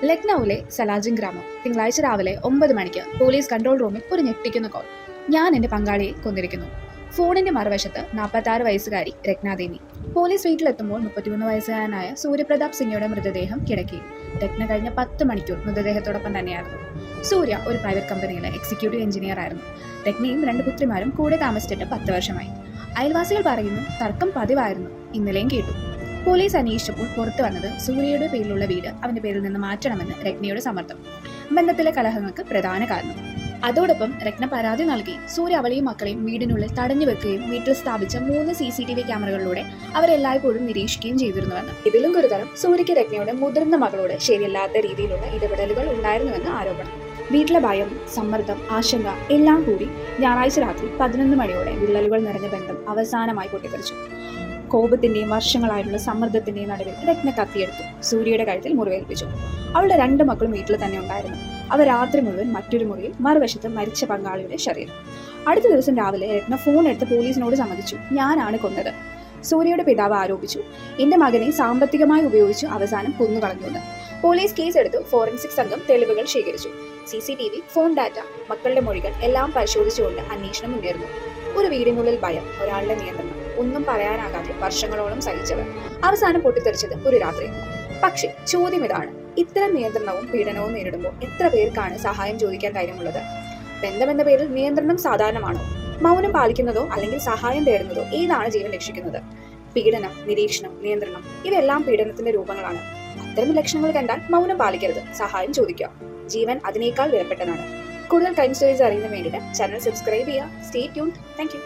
ലക്നൌവിലെ സലാജിൻ ഗ്രാമം തിങ്കളാഴ്ച രാവിലെ 9 മണിക്ക് പോലീസ് കൺട്രോൾ റൂമിൽ ഒരു ഞെട്ടിക്കുന്ന കോൾ. ഞാൻ എന്റെ പങ്കാളിയെ കൊന്നിരിക്കുന്നു. ഫോണിന്റെ മറുവശത്ത് 46 വയസ്സുകാരി രത്നാദേവി. പോലീസ് വീട്ടിലെത്തുമ്പോൾ 33 വയസ്സുകാരനായ സൂര്യപ്രതാപ് സിംഗയുടെ മൃതദേഹം കിടക്കി. രത്ന കഴിഞ്ഞ 10 മണിക്കൂർ മൃതദേഹത്തോടൊപ്പം തന്നെയായിരുന്നു. സൂര്യ ഒരു പ്രൈവറ്റ് കമ്പനിയിലെ എക്സിക്യൂട്ടീവ് എഞ്ചിനീയർ ആയിരുന്നു. രത്നയും 2 പുത്രിമാരും കൂടെ താമസിച്ചിട്ട് 10 വർഷമായി. അയൽവാസികൾ പറയുന്നു തർക്കം പതിവായിരുന്നു. ഇന്നലെയും കേട്ടു. പോലീസ് അന്വേഷിച്ചപ്പോൾ പുറത്തു വന്നത് സൂര്യയുടെ പേരിലുള്ള വീട് അവന്റെ പേരിൽ നിന്ന് മാറ്റണമെന്ന് രത്നയുടെ സമ്മർദ്ദം ബന്ധത്തിലെ കലഹങ്ങൾക്ക് പ്രധാന കാരണം. അതോടൊപ്പം രത്ന പരാതി നൽകി സൂര്യ അവളെയും മക്കളെയും വീടിനുള്ളിൽ തടഞ്ഞു വെക്കുകയും വീട്ടിൽ സ്ഥാപിച്ച 3 CCTV ക്യാമറകളിലൂടെ അവരെല്ലായ്പ്പോഴും നിരീക്ഷിക്കുകയും ചെയ്തിരുന്നുവെന്ന്. ഇതിലും ഗുരുതരം, സൂര്യയ്ക്ക് രത്നയുടെ മുതിർന്ന മകളോട് ശരിയല്ലാത്ത രീതിയിലുള്ള ഇടപെടലുകൾ ഉണ്ടായിരുന്നുവെന്ന് ആരോപണം. വീട്ടിലെ ഭയം, സമ്മർദ്ദം, ആശങ്ക എല്ലാം കൂടി ഞായറാഴ്ച രാത്രി 11 മണിയോടെ വിള്ളലുകൾ നിറഞ്ഞ ബന്ധം അവസാനമായി പൊട്ടിത്തെറിച്ചു. കോപത്തിന്റെയും വർഷങ്ങളായിട്ടുള്ള സമ്മർദ്ദത്തിന്റെയും നടുവിൽ രത്ന കത്തിയെടുത്തു. സൂര്യയുടെ കഴുത്തിൽ മുറിവേൽപ്പിച്ചു. അവളുടെ 2 മക്കളും വീട്ടിൽ തന്നെ ഉണ്ടായിരുന്നു. അവർ രാത്രി മുഴുവൻ മറ്റൊരു മുറിയിൽ, മറുവശത്ത് മരിച്ച പങ്കാളിയുടെ ശരീരം. അടുത്ത ദിവസം രാവിലെ രത്ന ഫോൺ എടുത്ത് പോലീസിനോട് സമ്മതിച്ചു, ഞാനാണ് കൊന്നത്. സൂര്യയുടെ പിതാവ് ആരോപിച്ചു, എന്റെ മകനെ സാമ്പത്തികമായി ഉപയോഗിച്ചു അവസാനം കൊന്നുകളഞ്ഞുവെന്ന്. പോലീസ് കേസെടുത്തു. ഫോറൻസിക് സംഘം തെളിവുകൾ ശേഖരിച്ചു. CCTV, ഫോൺ ഡാറ്റ, മക്കളുടെ മൊഴികൾ എല്ലാം പരിശോധിച്ചുകൊണ്ട് അന്വേഷണം മുന്നേറുന്നു. ഒരു വീടിനുള്ളിൽ ഭയം, ഒരാളുടെ നിയന്ത്രണം, ഒന്നും പറയാനാകാതെ വർഷങ്ങളോളം സഹിച്ചവർ. അവസാനം പൊട്ടിത്തെറിച്ചത് ഒരു രാത്രി. പക്ഷേ ചോദ്യം ഇതാണ്, ഇത്തരം നിയന്ത്രണവും പീഡനവും നേരിടുമ്പോൾ എത്ര പേർക്കാണ് സഹായം ചോദിക്കാൻ ധൈര്യമുള്ളത്? ബന്ധമെന്ന പേരിൽ നിയന്ത്രണം സാധാരണമാണോ? മൗനം പാലിക്കുന്നതോ അല്ലെങ്കിൽ സഹായം തേടുന്നതോ ഏതാണ് ജീവൻ രക്ഷിക്കുന്നത്? പീഡനം, നിരീക്ഷണം, നിയന്ത്രണം ഇവയെല്ലാം പീഡനത്തിന്റെ രൂപങ്ങളാണ്. അത്തരം ലക്ഷണങ്ങൾ കണ്ടാൽ മൗനം പാലിക്കരുത്, സഹായം ചോദിക്കുക. ജീവൻ അതിനേക്കാൾ വിലപ്പെട്ടതാണ്. കൂടുതൽ ക്രൈം സ്റ്റോറീസ് അറിയുന്നതിന് വേണ്ടിയിട്ട് ചാനൽ സബ്സ്ക്രൈബ് ചെയ്യുക. Stay tuned. Thank you.